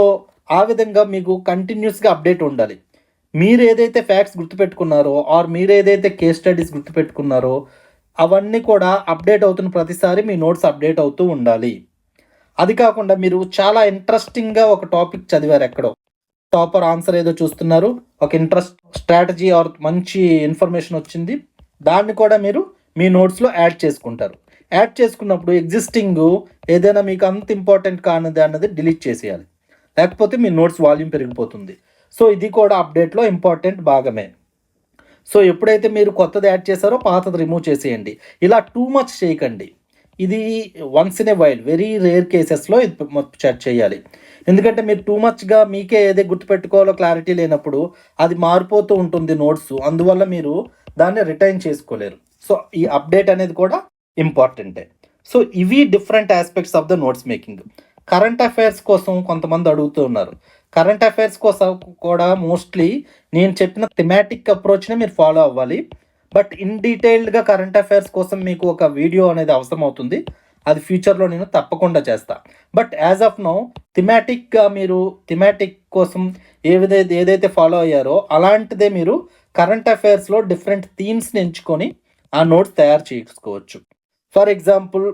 ఆ విధంగా మీకు కంటిన్యూస్గా అప్డేట్ ఉండాలి. మీరు ఏదైతే ఫ్యాక్ట్స్ గుర్తుపెట్టుకున్నారో ఆర్ మీరు ఏదైతే కేస్ స్టడీస్ గుర్తుపెట్టుకున్నారో అవన్నీ కూడా అప్డేట్ అవుతున్న ప్రతిసారి మీ నోట్స్ అప్డేట్ అవుతూ ఉండాలి. అది కాకుండా మీరు చాలా ఇంట్రెస్టింగ్గా ఒక టాపిక్ చదివారు, ఎక్కడో టాపర్ ఆన్సర్ ఏదో చూస్తున్నారు, ఒక ఇంట్రెస్ట్ స్ట్రాటజీ ఆర్ మంచి ఇన్ఫర్మేషన్ వచ్చింది, దాన్ని కూడా మీరు మీ నోట్స్లో యాడ్ చేసుకుంటారు. యాడ్ చేసుకున్నప్పుడు ఎగ్జిస్టింగ్ ఏదైనా మీకు అంత ఇంపార్టెంట్ కానిది అన్నది డిలీట్ చేసేయాలి, లేకపోతే మీ నోట్స్ వాల్యూమ్ పెరిగిపోతుంది. సో ఇది కూడా అప్డేట్లో ఇంపార్టెంట్ భాగమే. సో ఎప్పుడైతే మీరు కొత్తది యాడ్ చేశారో పాతది రిమూవ్ చేసేయండి. ఇలా టూ మచ్ చేయకండి. ఇది once in a while, very rare కేసెస్లో ఇది చేయాలి. ఎందుకంటే మీరు టూ మచ్గా మీకే ఏదే గుర్తుపెట్టుకోవాలో క్లారిటీ లేనప్పుడు అది మారిపోతూ ఉంటుంది నోట్స్, అందువల్ల మీరు దాన్ని రిటైన్ చేసుకోలేరు. సో ఈ అప్డేట్ అనేది కూడా ఇంపార్టెంటే. సో ఇవి different aspects of the notes making. Current affairs కోసం కొంతమంది అడుగుతూ ఉన్నారు. కరెంట్ అఫైర్స్ కోసం కూడా మోస్ట్లీ నేను చెప్పిన థిమాటిక్ అప్రోచ్ని మీరు ఫాలో అవ్వాలి. బట్ ఇన్ డీటెయిల్డ్గా కరెంట్ అఫైర్స్ కోసం మీకు ఒక వీడియో అనేది అవసరం అవుతుంది, అది ఫ్యూచర్లో నేను తప్పకుండా చేస్తా. బట్ యాజ్ ఆఫ్ నౌ థిమాటిక్గా మీరు థిమాటిక్ కోసం ఏదైతే ఫాలో అయ్యారో అలాంటిదే మీరు కరెంట్ అఫైర్స్లో డిఫరెంట్ థీమ్స్ని ఎంచుకొని ఆ నోట్స్ తయారు చేసుకోవచ్చు. ఫర్ ఎగ్జాంపుల్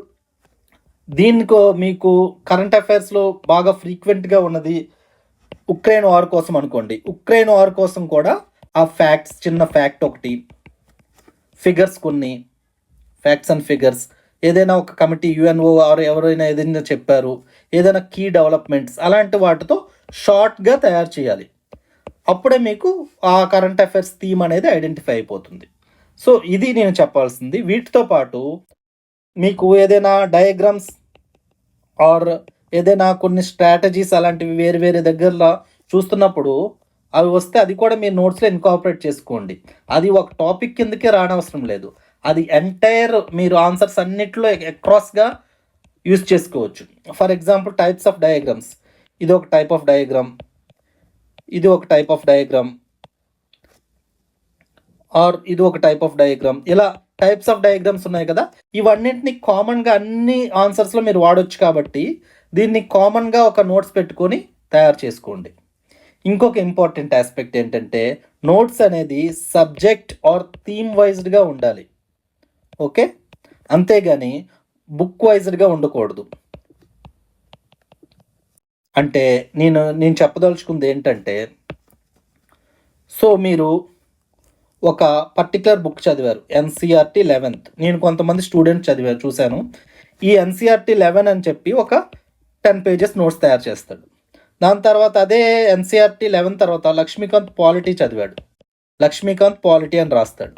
దీనికో మీకు కరెంట్ అఫైర్స్లో బాగా ఫ్రీక్వెంట్గా ఉన్నది ఉక్రెయిన్ వార్ కోసం అనుకోండి. ఉక్రెయిన్ వార్ కోసం కూడా ఆ ఫ్యాక్ట్స్, చిన్న ఫ్యాక్ట్ ఒకటి, ఫిగర్స్ కొన్ని ఫ్యాక్ట్స్ అండ్ ఫిగర్స్, ఏదైనా ఒక కమిటీ యుఎన్ఓ ఆర్ ఎవరైనా ఏదైనా చెప్పారు, ఏదైనా కీ డెవలప్మెంట్స్, అలాంటి వాటితో షార్ట్గా తయారు చేయాలి. అప్పుడే మీకు ఆ కరెంట్ అఫైర్స్ థీమ్ అనేది ఐడెంటిఫై అయిపోతుంది. సో ఇది నేను చెప్పాల్సింది. వీటితో పాటు మీకు ఏదైనా డయాగ్రామ్స్ ఆర్ ఏదైనా కొన్ని స్ట్రాటజీస్ అలాంటివి వేరే వేరే దగ్గరలో చూస్తున్నప్పుడు అవి వస్తే అది కూడా మీ నోట్స్లో ఇన్కార్పొరేట్ చేసుకోండి. అది ఒక టాపిక్ కిందకే రానవసరం లేదు, అది ఎంటైర్ మీరు ఆన్సర్స్ అన్నిట్లో అక్రాస్గా యూజ్ చేసుకోవచ్చు. For example types of diagrams, ఇది ఒక టైప్ ఆఫ్ డయాగ్రామ్, ఇది ఒక టైప్ ఆఫ్ డయాగ్రామ్, ఆర్ ఇది ఒక టైప్ ఆఫ్ డయాగ్రామ్, ఇలా టైప్స్ ఆఫ్ డయాగ్రామ్స్ ఉన్నాయి కదా, ఇవన్నింటినీ కామన్గా అన్ని ఆన్సర్స్లో మీరు వాడవచ్చు. కాబట్టి దీన్ని కామన్గా ఒక నోట్స్ పెట్టుకొని తయారు చేసుకోండి. ఇంకొక ఇంపార్టెంట్ ఆస్పెక్ట్ ఏంటంటే నోట్స్ అనేది సబ్జెక్ట్ ఆర్ థీమ్ వైజ్డ్గా ఉండాలి. ఓకే, అంతేగాని బుక్ వైజ్డ్గా ఉండకూడదు. అంటే నేను చెప్పదలుచుకుంది ఏంటంటే, సో మీరు ఒక పర్టికులర్ బుక్ చదివారు, ఎన్సీఆర్టీ 11th. నేను కొంతమంది స్టూడెంట్స్ చదివారు, చూశాను. ఈ ఎన్సీఆర్టీ 11 అని చెప్పి ఒక 10 pages నోట్స్ తయారు చేస్తాడు. దాని తర్వాత అదే ఎన్సీఆర్టీ 11 తర్వాత లక్ష్మీకాంత్ పాలిటీ చదివాడు, లక్ష్మీకాంత్ పాలిటీ అని రాస్తాడు,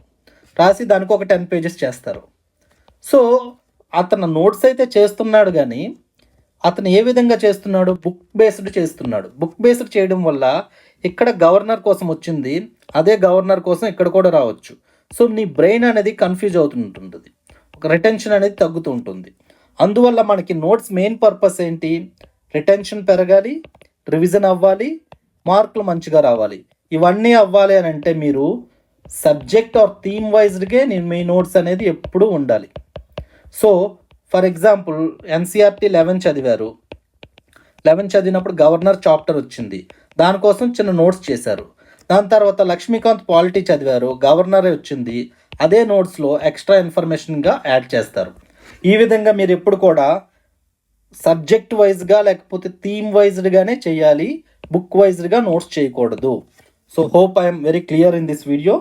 రాసి దానికి ఒక 10 pages చేస్తారు. సో అతను నోట్స్ అయితే చేస్తున్నాడు, కానీ అతను ఏ విధంగా చేస్తున్నాడు, బుక్ బేస్డ్ చేస్తున్నాడు. బుక్ బేస్డ్ చేయడం వల్ల ఇక్కడ గవర్నర్ కోసం వచ్చింది, అదే గవర్నర్ కోసం ఇక్కడ కూడా రావచ్చు. సో నీ బ్రెయిన్ అనేది కన్ఫ్యూజ్ అవుతుంటుంది, ఒక రిటెన్షన్ అనేది తగ్గుతూ ఉంటుంది. అందువల్ల మనకి నోట్స్ మెయిన్ పర్పస్ ఏంటి, రిటెన్షన్ పెరగాలి, రివిజన్ అవ్వాలి, మార్కులు మంచిగా రావాలి. ఇవన్నీ అవ్వాలి అని అంటే మీరు సబ్జెక్ట్ ఆర్ థీమ్ వైజ్డ్గా మీ నోట్స్ అనేది ఎప్పుడూ ఉండాలి. సో ఫర్ ఎగ్జాంపుల్ ఎన్సీఆర్టీ 11 చదివారు, 11 చదివినప్పుడు గవర్నర్ చాప్టర్ వచ్చింది, దానికోసం చిన్న నోట్స్ చేశారు. దాని తర్వాత లక్ష్మీకాంత్ పాలిటీ చదివారు, గవర్నరే వచ్చింది, అదే నోట్స్లో ఎక్స్ట్రా ఇన్ఫర్మేషన్గా యాడ్ చేస్తారు. ఈ విధంగా మీరు ఎప్పుడు కూడా సబ్జెక్ట్ వైజ్గా లేకపోతే థీమ్ వైజ్డ్గానే చేయాలి, బుక్ వైజ్డ్గా నోట్స్ చేయకూడదు. So hope I'm very clear in this video.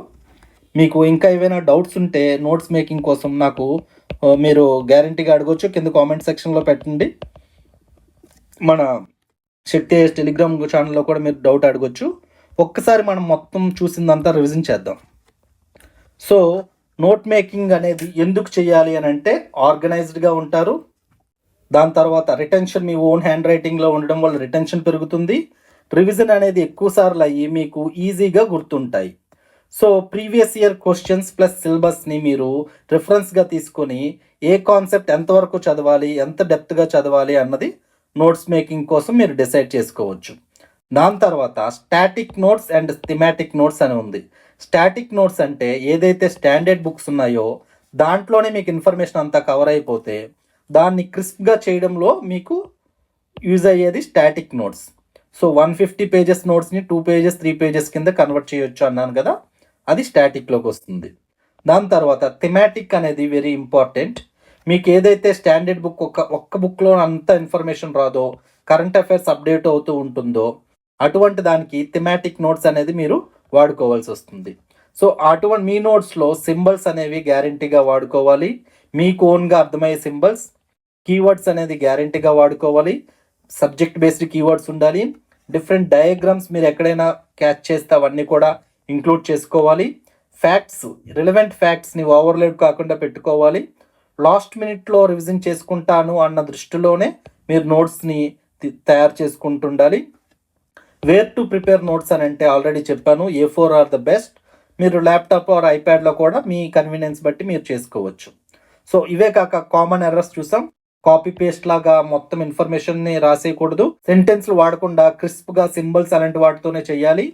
మీకు ఇంకా ఏవైనా డౌట్స్ ఉంటే నోట్స్ మేకింగ్ కోసం నాకు మీరు గ్యారంటీగా అడగవచ్చు, కింద కామెంట్ సెక్షన్లో పెట్టండి. మన శక్తి టెలిగ్రామ్ ఛానల్లో కూడా మీరు డౌట్ అడగొచ్చు. ఒక్కసారి మనం మొత్తం చూసిందంతా రివిజన్ చేద్దాం. సో నోట్ మేకింగ్ అనేది ఎందుకు చేయాలి అని అంటే, ఆర్గనైజ్డ్గా ఉంటారు, దాని తర్వాత రిటెన్షన్ మీ ఓన్ హ్యాండ్ రైటింగ్లో ఉండడం వల్ల రిటెన్షన్ పెరుగుతుంది, రివిజన్ అనేది ఎక్కువ సార్లు అయ్యి మీకు ఈజీగా గుర్తుంటాయి. So previous year questions plus సిలబస్ని మీరు రిఫరెన్స్గా తీసుకొని ఏ కాన్సెప్ట్ ఎంతవరకు చదవాలి, ఎంత డెప్త్గా చదవాలి అన్నది నోట్స్ మేకింగ్ కోసం మీరు డిసైడ్ చేసుకోవచ్చు. దాని తర్వాత static notes and thematic notes అని ఉంది. స్టాటిక్ నోట్స్ అంటే ఏదైతే స్టాండర్డ్ బుక్స్ ఉన్నాయో దాంట్లోనే మీకు ఇన్ఫర్మేషన్ అంతా కవర్ అయిపోతే దాన్ని క్రిస్ప్గా చేయడంలో మీకు యూజ్ అయ్యేది స్టాటిక్ నోట్స్. సో 150 పేజెస్ నోట్స్ని 2 పేజెస్ 3 పేజెస్ కింద కన్వర్ట్ చేయొచ్చు అన్నాను కదా, అది స్టాటిక్లోకి వస్తుంది. దాని తర్వాత థెమాటిక్ అనేది వెరీ ఇంపార్టెంట్. మీకు ఏదైతే స్టాండర్డ్ బుక్ ఒక్క బుక్లో అంత ఇన్ఫర్మేషన్ రాదో, కరెంట్ అఫైర్స్ అప్డేట్ అవుతూ ఉంటుందో, అటువంటి దానికి థెమాటిక్ నోట్స్ అనేది మీరు వాడుకోవాల్సి వస్తుంది. సో అటువంటి మీ నోట్స్లో సింబల్స్ అనేవి గ్యారంటీగా వాడుకోవాలి. మీకు ఓన్గా అర్థమయ్యే సింబల్స్, కీవర్డ్స్ అనేది గ్యారంటీగా వాడుకోవాలి. సబ్జెక్ట్ బేస్డ్ కీవర్డ్స్ ఉండాలి. డిఫరెంట్ డయాగ్రామ్స్ మీరు ఎక్కడైనా క్యాచ్ చేస్తే అవన్నీ కూడా ఇంక్లూడ్ చేసుకోవాలి. ఫ్యాక్ట్స్, రిలవెంట్ ఫ్యాక్ట్స్ని ఓవర్లోడ్ కాకుండా పెట్టుకోవాలి. లాస్ట్ మినిట్లో రివిజన్ చేసుకుంటాను అన్న దృష్టిలోనే మీరు నోట్స్ని తయారు చేసుకుంటుండాలి. వేర్ టు ప్రిపేర్ నోట్స్ అని అంటే ఆల్రెడీ చెప్పాను, A4 ఆర్ ద బెస్ట్. మీరు ల్యాప్టాప్ ఆర్ ఐప్యాడ్లో కూడా మీ కన్వీనియన్స్ బట్టి మీరు చేసుకోవచ్చు. సో ఇవే కాక కామన్ ఎర్రర్స్ చూసాం. కాపీ పేస్ట్ లాగా మొత్తం ఇన్ఫర్మేషన్ని రాసేయకూడదు. సెంటెన్స్లు వాడకుండా క్రిస్ప్గా సింబల్స్ అలాంటి వాటితోనే చేయాలి.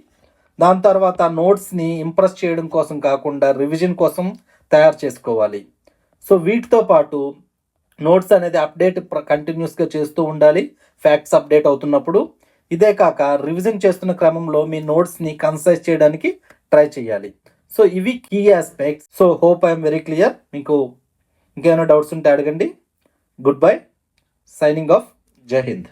దాని తర్వాత నోట్స్ని ఇంప్రెస్ చేయడం కోసం కాకుండా రివిజన్ కోసం తయారు చేసుకోవాలి. సో వీటితో పాటు నోట్స్ అనేది అప్డేట్ కంటిన్యూస్గా చేస్తూ ఉండాలి ఫ్యాక్ట్స్ అప్డేట్ అవుతున్నప్పుడు. ఇదే కాక రివిజన్ చేస్తున్న క్రమంలో మీ నోట్స్ని కన్సైజ్ చేయడానికి ట్రై చేయాలి. సో ఇవి key aspects. So hope I'm very clear. మీకు ఇంకేమైనా డౌట్స్ ఉంటే అడగండి. గుడ్ బై, సైనింగ్ ఆఫ్, జై హింద్.